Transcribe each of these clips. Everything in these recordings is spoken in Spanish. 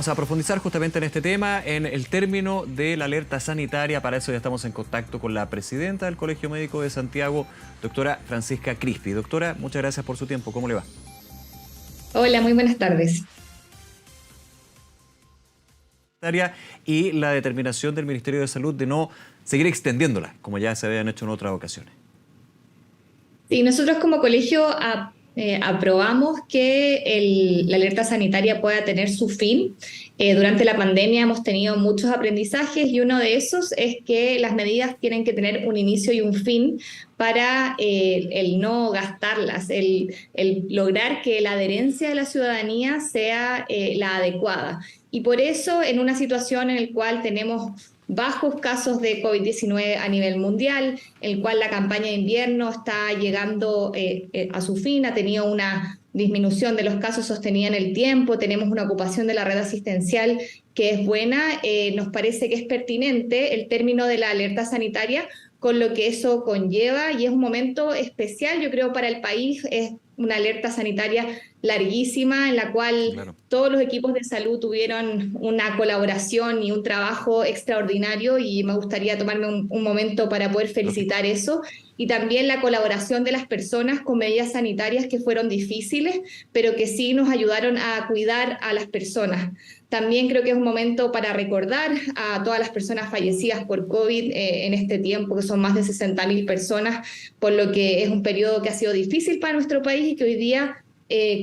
Vamos a profundizar justamente en este tema, en el término de la alerta sanitaria. Para eso ya estamos en contacto con la presidenta del Colegio Médico de Santiago, doctora Francisca Crispi. Doctora, muchas gracias por su tiempo. ¿Cómo le va? Hola, muy buenas tardes. Y la determinación del Ministerio de Salud de no seguir extendiéndola, como ya se habían hecho en otras ocasiones. Sí, nosotros como colegio aprobamos que la alerta sanitaria pueda tener su fin. Durante la pandemia hemos tenido muchos aprendizajes y uno de esos es que las medidas tienen que tener un inicio y un fin para el no gastarlas, el lograr que la adherencia de la ciudadanía sea la adecuada. Y por eso, en una situación en la cual tenemos bajos casos de COVID-19 a nivel mundial, el cual la campaña de invierno está llegando a su fin, ha tenido una disminución de los casos sostenida en el tiempo, tenemos una ocupación de la red asistencial que es buena, nos parece que es pertinente el término de la alerta sanitaria con lo que eso conlleva y es un momento especial, yo creo, para el país, es una alerta sanitaria larguísima en la cual Claro. todos los equipos de salud tuvieron una colaboración y un trabajo extraordinario y me gustaría tomarme un momento para poder Lógico. felicitar eso y también la colaboración de las personas con medidas sanitarias que fueron difíciles, pero que sí nos ayudaron a cuidar a las personas. También creo que es un momento para recordar a todas las personas fallecidas por COVID en este tiempo, que son más de 60.000 personas, por lo que es un periodo que ha sido difícil para nuestro país y que hoy día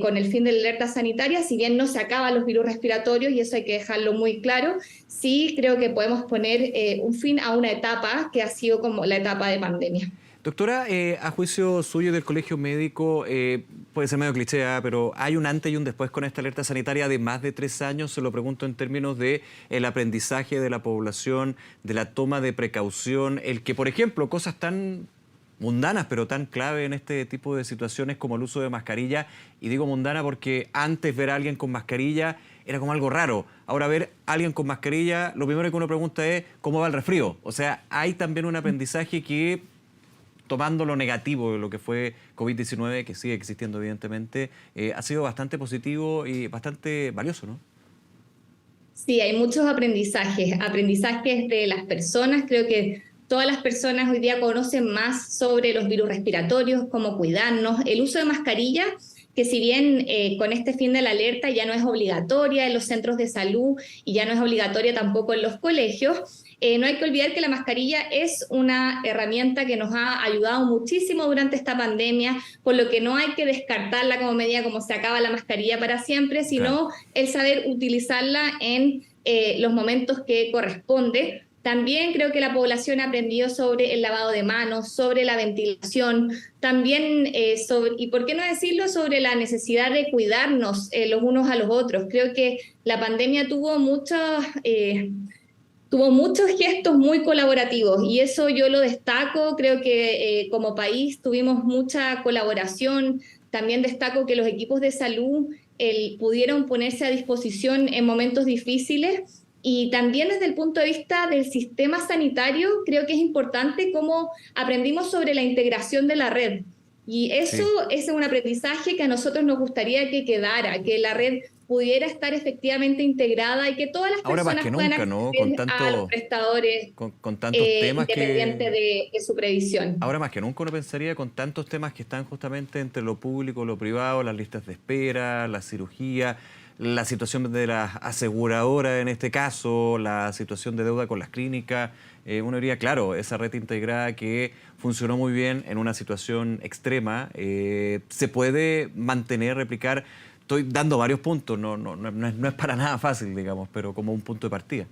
con el fin de la alerta sanitaria, si bien no se acaban los virus respiratorios, y eso hay que dejarlo muy claro, sí creo que podemos poner un fin a una etapa que ha sido como la etapa de pandemia. Doctora, a juicio suyo y del Colegio Médico, puede ser medio cliché, pero ¿hay un antes y un después con esta alerta sanitaria de más de 3 años? Se lo pregunto en términos de el aprendizaje de la población, de la toma de precaución, el que, por ejemplo, cosas tan mundanas, pero tan clave en este tipo de situaciones como el uso de mascarilla, y digo mundana porque antes ver a alguien con mascarilla era como algo raro. Ahora ver a alguien con mascarilla, lo primero que uno pregunta es ¿cómo va el resfrío? O sea, hay también un aprendizaje que, tomando lo negativo de lo que fue COVID-19, que sigue existiendo evidentemente, ha sido bastante positivo y bastante valioso, ¿no? Sí, hay muchos aprendizajes de las personas. Creo que todas las personas hoy día conocen más sobre los virus respiratorios, cómo cuidarnos, el uso de mascarilla, que si bien con este fin de la alerta ya no es obligatoria en los centros de salud y ya no es obligatoria tampoco en los colegios, no hay que olvidar que la mascarilla es una herramienta que nos ha ayudado muchísimo durante esta pandemia, por lo que no hay que descartarla como medida como se acaba la mascarilla para siempre, Claro. sino el saber utilizarla en los momentos que corresponde. También creo que la población ha aprendido sobre el lavado de manos, sobre la ventilación, también y por qué no decirlo, sobre la necesidad de cuidarnos los unos a los otros. Creo que la pandemia tuvo muchos gestos muy colaborativos y eso yo lo destaco, creo que como país tuvimos mucha colaboración, también destaco que los equipos de salud pudieron ponerse a disposición en momentos difíciles y también desde el punto de vista del sistema sanitario creo que es importante cómo aprendimos sobre la integración de la red. Y eso Sí. es un aprendizaje que a nosotros nos gustaría que quedara, que la red pudiera estar efectivamente integrada y que todas las Ahora más que personas puedan nunca, ¿no? Con acceder a los tanto, prestadores con tantos temas independiente que... de su previsión. Ahora más que nunca uno pensaría con tantos temas que están justamente entre lo público, lo privado, las listas de espera, la cirugía, la situación de las aseguradoras en este caso, la situación de deuda con las clínicas. Uno diría, claro, esa red integrada que funcionó muy bien en una situación extrema, se puede mantener, replicar. Estoy dando varios puntos, no es para nada fácil, digamos, pero como un punto de partida.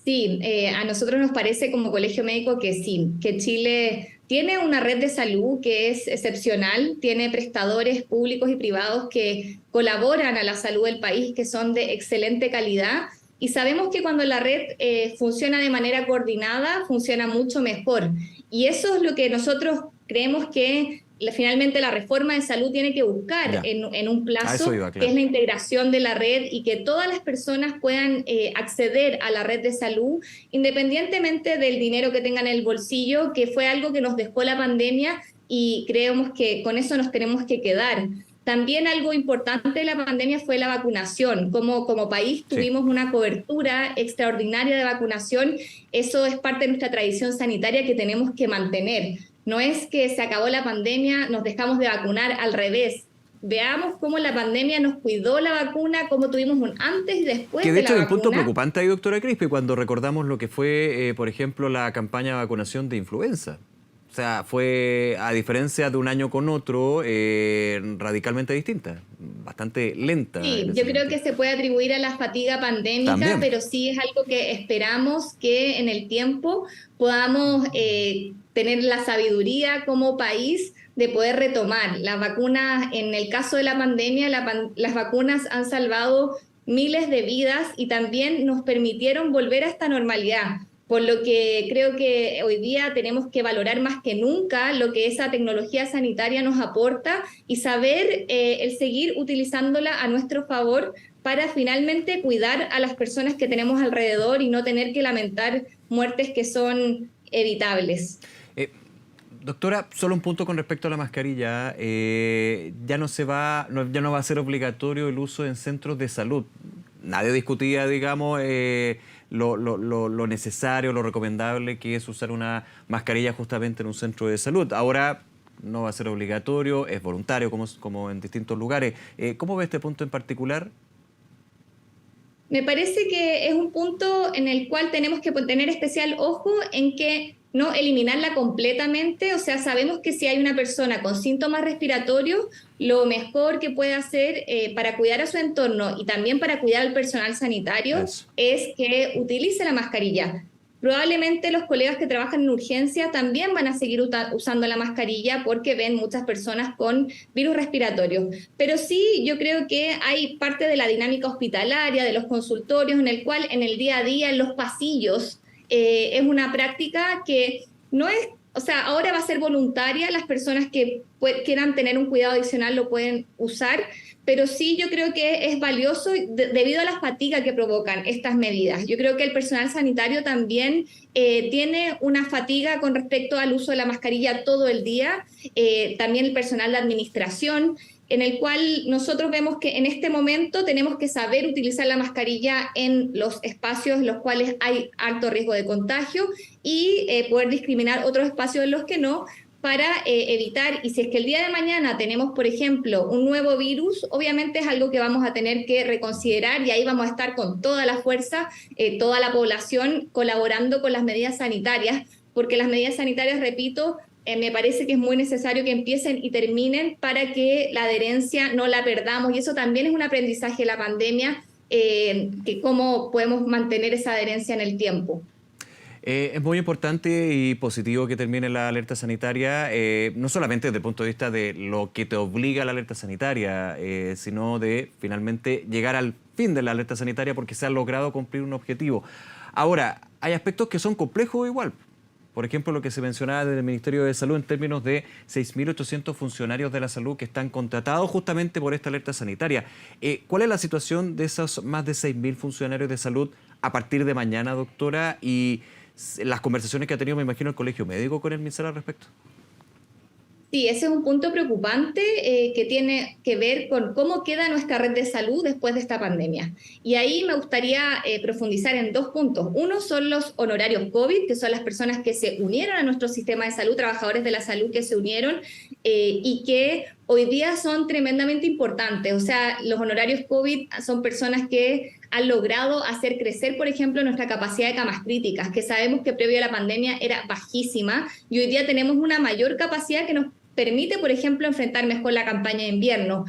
Sí, a nosotros nos parece como colegio médico que sí, que Chile tiene una red de salud que es excepcional, tiene prestadores públicos y privados que colaboran a la salud del país, que son de excelente calidad, y sabemos que cuando la red funciona de manera coordinada, funciona mucho mejor. Y eso es lo que nosotros creemos que finalmente la reforma de salud tiene que buscar Ya, en un a eso plazo, iba, que es claro. la integración de la red y que todas las personas puedan acceder a la red de salud independientemente del dinero que tengan en el bolsillo, que fue algo que nos dejó la pandemia y creemos que con eso nos tenemos que quedar. También algo importante de la pandemia fue la vacunación. Como país Sí. tuvimos una cobertura extraordinaria de vacunación. Eso es parte de nuestra tradición sanitaria que tenemos que mantener. No es que se acabó la pandemia, nos dejamos de vacunar, al revés. Veamos cómo la pandemia nos cuidó la vacuna, cómo tuvimos un antes y Que después de de hecho la hay un punto vacuna. preocupante ahí, doctora Crispi, cuando recordamos lo que fue, por ejemplo, la campaña de vacunación de influenza. O sea, fue, a diferencia de un año con otro, radicalmente distinta, bastante lenta en Sí, ese yo creo sentido. que se puede atribuir a la fatiga pandémica, También. pero sí es algo que esperamos que en el tiempo podamos tener la sabiduría como país de poder retomar. Las vacunas, en el caso de la pandemia, las vacunas han salvado miles de vidas y también nos permitieron volver a esta normalidad. Por lo que creo que hoy día tenemos que valorar más que nunca lo que esa tecnología sanitaria nos aporta y saber el seguir utilizándola a nuestro favor para finalmente cuidar a las personas que tenemos alrededor y no tener que lamentar muertes que son evitables. Eh, Doctora, solo un punto con respecto a la mascarilla. Ya no se va, ya no va a ser obligatorio el uso en centros de salud. Nadie discutía, digamos, lo necesario, lo recomendable que es usar una mascarilla justamente en un centro de salud. Ahora no va a ser obligatorio, es voluntario como en distintos lugares. ¿Cómo ve este punto en particular? Me parece que es un punto en el cual tenemos que tener especial ojo en que no eliminarla completamente, o sea, sabemos que si hay una persona con síntomas respiratorios, lo mejor que puede hacer para cuidar a su entorno y también para cuidar al personal sanitario Eso. es que utilice la mascarilla. Probablemente los colegas que trabajan en urgencia también van a seguir usando la mascarilla porque ven muchas personas con virus respiratorios. Pero sí, yo creo que hay parte de la dinámica hospitalaria, de los consultorios, en el cual en el día a día, en los pasillos, es una práctica que no es, o sea, ahora va a ser voluntaria, las personas que quieran tener un cuidado adicional lo pueden usar, pero sí yo creo que es valioso debido a la fatiga que provocan estas medidas. Yo creo que el personal sanitario también tiene una fatiga con respecto al uso de la mascarilla todo el día, también el personal de administración, en el cual nosotros vemos que en este momento tenemos que saber utilizar la mascarilla en los espacios en los cuales hay alto riesgo de contagio y poder discriminar otros espacios en los que no, para evitar, y si es que el día de mañana tenemos, por ejemplo, un nuevo virus, obviamente es algo que vamos a tener que reconsiderar y ahí vamos a estar con toda la fuerza, toda la población colaborando con las medidas sanitarias, porque las medidas sanitarias, repito, me parece que es muy necesario que empiecen y terminen para que la adherencia no la perdamos, y eso también es un aprendizaje de la pandemia, que cómo podemos mantener esa adherencia en el tiempo. Es muy importante y positivo que termine la alerta sanitaria, no solamente desde el punto de vista de lo que te obliga la alerta sanitaria, sino de finalmente llegar al fin de la alerta sanitaria porque se ha logrado cumplir un objetivo. Ahora, hay aspectos que son complejos igual. Por ejemplo, lo que se mencionaba desde el Ministerio de Salud en términos de 6.800 funcionarios de la salud que están contratados justamente por esta alerta sanitaria. ¿Cuál es la situación de esos más de 6.000 funcionarios de salud a partir de mañana, doctora? Y las conversaciones que ha tenido, me imagino, el Colegio Médico con el MinSal al respecto. Sí, ese es un punto preocupante que tiene que ver con cómo queda nuestra red de salud después de esta pandemia. Y ahí me gustaría profundizar en dos puntos. Uno son los honorarios COVID, que son las personas que se unieron a nuestro sistema de salud, trabajadores de la salud que se unieron y que hoy día son tremendamente importantes. O sea, los honorarios COVID son personas que han logrado hacer crecer, por ejemplo, nuestra capacidad de camas críticas, que sabemos que previo a la pandemia era bajísima y hoy día tenemos una mayor capacidad que nos permite, por ejemplo, enfrentar mejor la campaña de invierno.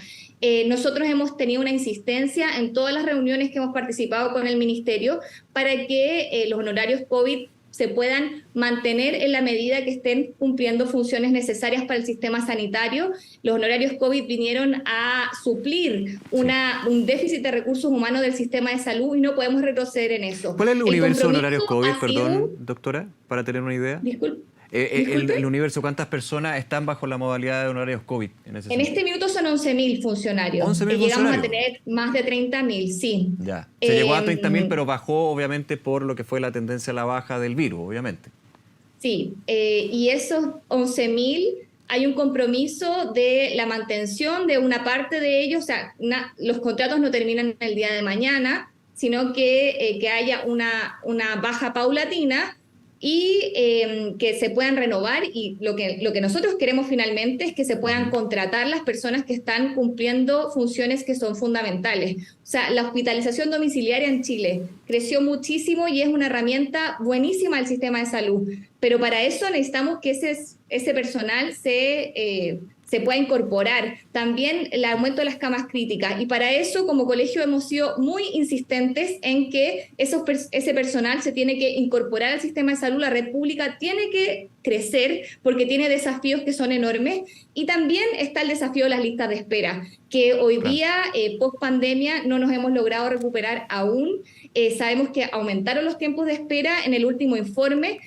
Nosotros hemos tenido una insistencia en todas las reuniones que hemos participado con el Ministerio para que los honorarios COVID se puedan mantener en la medida que estén cumpliendo funciones necesarias para el sistema sanitario. Los honorarios COVID vinieron a suplir un déficit de recursos humanos del sistema de salud y no podemos retroceder en eso. ¿Cuál es el El universo de compromiso honorarios COVID, ha sido... perdón, doctora, para tener una idea? Disculpe. El Disculpe. universo, ¿cuántas personas están bajo la modalidad de honorarios COVID en ese En sentido? este minuto son 11.000 funcionarios. 11.000 Llegamos a funcionarios. tener más de 30.000, sí. Ya. Se llegó a 30.000, pero bajó obviamente por lo que fue la tendencia a la baja del virus, obviamente. Sí, y esos 11.000 hay un compromiso de la mantención de una parte de ellos, o sea, los contratos no terminan el día de mañana, sino que haya una baja paulatina y que se puedan renovar, y lo que nosotros queremos finalmente es que se puedan contratar las personas que están cumpliendo funciones que son fundamentales. O sea, la hospitalización domiciliaria en Chile creció muchísimo y es una herramienta buenísima del sistema de salud, pero para eso necesitamos que ese personal se pueda incorporar. También el aumento de las camas críticas, y para eso como colegio hemos sido muy insistentes en que ese personal se tiene que incorporar al sistema de salud. La red pública tiene que crecer porque tiene desafíos que son enormes, y también está el desafío de las listas de espera, que hoy día, post pandemia, no nos hemos logrado recuperar aún. Sabemos que aumentaron los tiempos de espera en el último informe.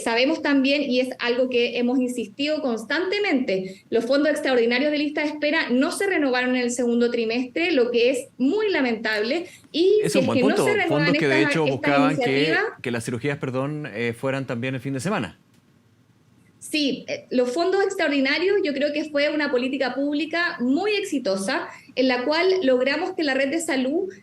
Sabemos también, y es algo que hemos insistido constantemente, los fondos extraordinarios de lista de espera no se renovaron en el segundo trimestre, lo que es muy lamentable. Y es si un es buen que punto. no se renuevan Fondos que de hecho esta buscaban iniciativa, que las cirugías, fueran también el fin de semana. sí, los fondos extraordinarios yo creo que fue una política pública muy exitosa en la cual logramos que la red de salud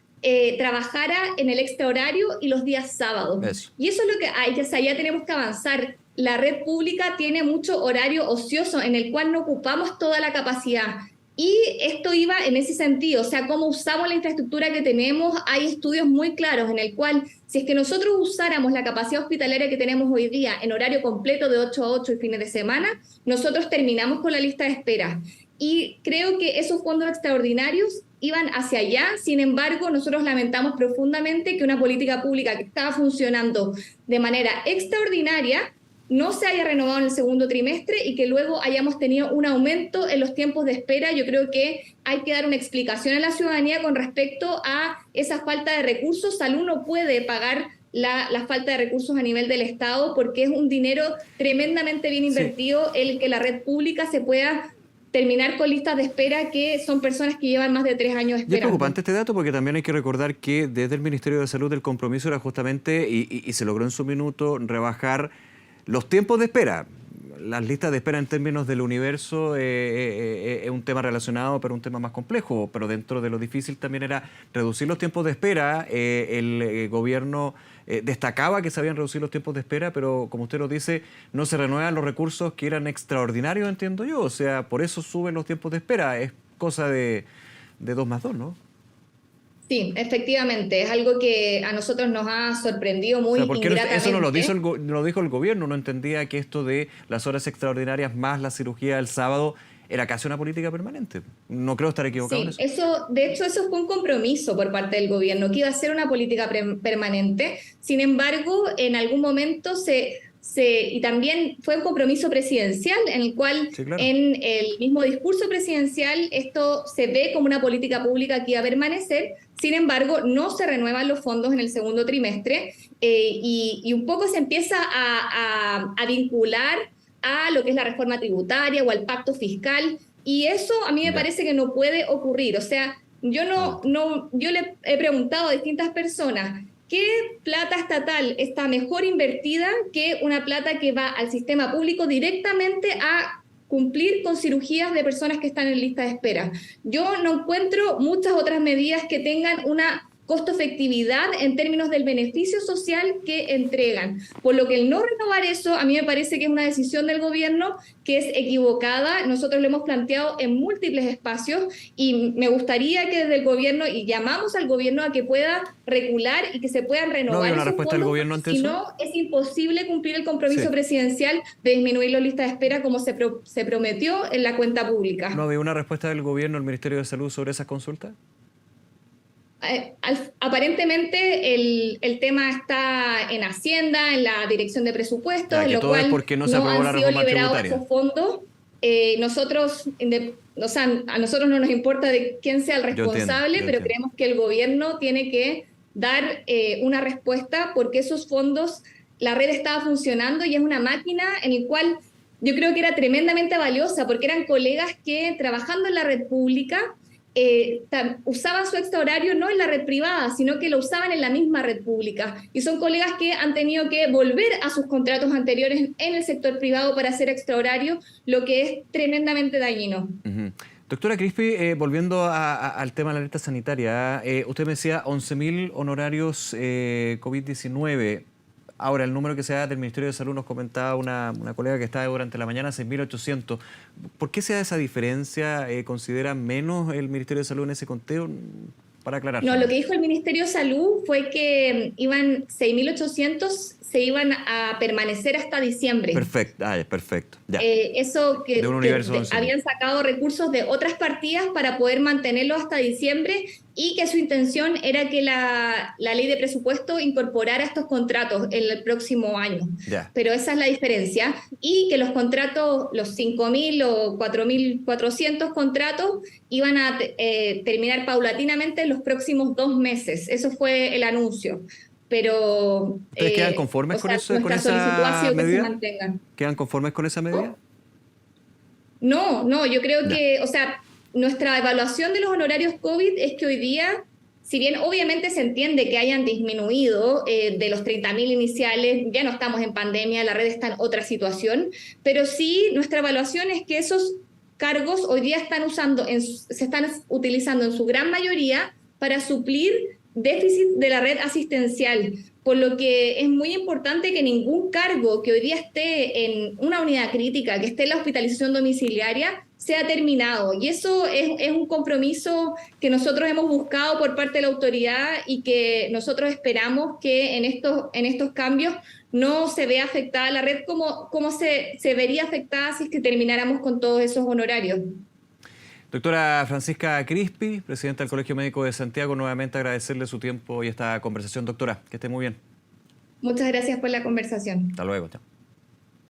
trabajara en el extrahorario y los días sábados. Eso. Y eso es lo que hay, o sea, ya tenemos que avanzar. La red pública tiene mucho horario ocioso en el cual no ocupamos toda la capacidad. Y esto iba en ese sentido, o sea, cómo usamos la infraestructura que tenemos. Hay estudios muy claros en el cual, si es que nosotros usáramos la capacidad hospitalaria que tenemos hoy día en horario completo de 8 a 8 y fines de semana, nosotros terminamos con la lista de espera. Y creo que esos fondos extraordinarios iban hacia allá. Sin embargo, nosotros lamentamos profundamente que una política pública que estaba funcionando de manera extraordinaria no se haya renovado en el segundo trimestre y que luego hayamos tenido un aumento en los tiempos de espera. Yo creo que hay que dar una explicación a la ciudadanía con respecto a esa falta de recursos. Salud no puede pagar la falta de recursos a nivel del Estado, porque es un dinero tremendamente bien invertido el que la red pública se pueda terminar con listas de espera que son personas que llevan más de 3 años esperando. Y es preocupante este dato porque también hay que recordar que desde el Ministerio de Salud el compromiso era justamente, y se logró en su minuto, rebajar los tiempos de espera. Las listas de espera en términos del universo es un tema relacionado, pero un tema más complejo. Pero dentro de lo difícil también era reducir los tiempos de espera. El gobierno destacaba que se habían reducido los tiempos de espera, pero como usted lo dice, no se renuevan los recursos que eran extraordinarios, entiendo yo. O sea, por eso suben los tiempos de espera. Es cosa de 2 más 2, ¿no? Sí, efectivamente, es algo que a nosotros nos ha sorprendido muy ingratamente. Eso no lo dijo el gobierno, no entendía que esto de las horas extraordinarias más la cirugía del sábado era casi una política permanente. No creo estar equivocado en eso. De hecho, eso fue un compromiso por parte del gobierno, que iba a ser una política permanente. Sin embargo, en algún momento y también fue un compromiso presidencial en el cual, sí, claro, en el mismo discurso presidencial esto se ve como una política pública que iba a permanecer. Sin embargo, no se renuevan los fondos en el segundo trimestre y un poco se empieza a vincular a lo que es la reforma tributaria o al pacto fiscal, y eso a mí me parece que no puede ocurrir. O sea, yo le he preguntado a distintas personas, ¿qué plata estatal está mejor invertida que una plata que va al sistema público directamente a cumplir con cirugías de personas que están en lista de espera? Yo no encuentro muchas otras medidas que tengan una costo-efectividad en términos del beneficio social que entregan. Por lo que el no renovar eso, a mí me parece que es una decisión del gobierno que es equivocada. Nosotros lo hemos planteado en múltiples espacios y me gustaría que desde el gobierno, y llamamos al gobierno a que pueda recular y que se puedan renovar. ¿No había una esos respuesta fondos, del gobierno ante eso? Si no, es imposible cumplir el compromiso presidencial de disminuir las listas de espera como se prometió en la cuenta pública. ¿No había una respuesta del gobierno, del Ministerio de Salud, sobre esa consulta? Aparentemente el tema está en Hacienda, en la Dirección de Presupuestos, en lo cual no han sido liberados esos fondos. A nosotros no nos importa de quién sea el responsable, pero creemos que el gobierno tiene que dar una respuesta, porque esos fondos, la red estaba funcionando y es una máquina en la cual yo creo que era tremendamente valiosa, porque eran colegas que trabajando en la red pública usaban su extra horario no en la red privada, sino que lo usaban en la misma red pública. Y son colegas que han tenido que volver a sus contratos anteriores en el sector privado para hacer extra horario, lo que es tremendamente dañino. Uh-huh. Doctora Crispi, volviendo al tema de la alerta sanitaria, usted me decía 11.000 honorarios COVID-19. Ahora, el número que se da del Ministerio de Salud nos comentaba una colega que estaba durante la mañana, 6.800. ¿Por qué se da esa diferencia? ¿Considera menos el Ministerio de Salud en ese conteo? Para aclarar. No, lo que dijo el Ministerio de Salud fue que iban 6.800, se iban a permanecer hasta diciembre. Perfecto, perfecto. Ya. Eso que, de un universo habían sacado recursos de otras partidas para poder mantenerlo hasta diciembre y que su intención era que la ley de presupuesto incorporara estos contratos en el próximo año. Ya. Pero esa es la diferencia. Y que los contratos, los 5.000 o 4.400 contratos, iban a terminar paulatinamente en los próximos 2 meses. Eso fue el anuncio. Pero ¿ustedes quedan conformes con esa medida? ¿Quedan conformes con esa medida? No, yo creo que, o sea, nuestra evaluación de los honorarios COVID es que hoy día, si bien obviamente se entiende que hayan disminuido de los 30.000 iniciales, ya no estamos en pandemia, la red está en otra situación, pero sí nuestra evaluación es que esos cargos hoy día se están utilizando en su gran mayoría para suplir déficit de la red asistencial, por lo que es muy importante que ningún cargo que hoy día esté en una unidad crítica, que esté en la hospitalización domiciliaria, sea terminado. Y eso es un compromiso que nosotros hemos buscado por parte de la autoridad y que nosotros esperamos que en estos cambios no se vea afectada la red como se vería afectada si es que termináramos con todos esos honorarios. Doctora Francisca Crispi, presidenta del Colegio Médico de Santiago, nuevamente agradecerle su tiempo y esta conversación. Doctora, que esté muy bien. Muchas gracias por la conversación. Hasta luego. Chao.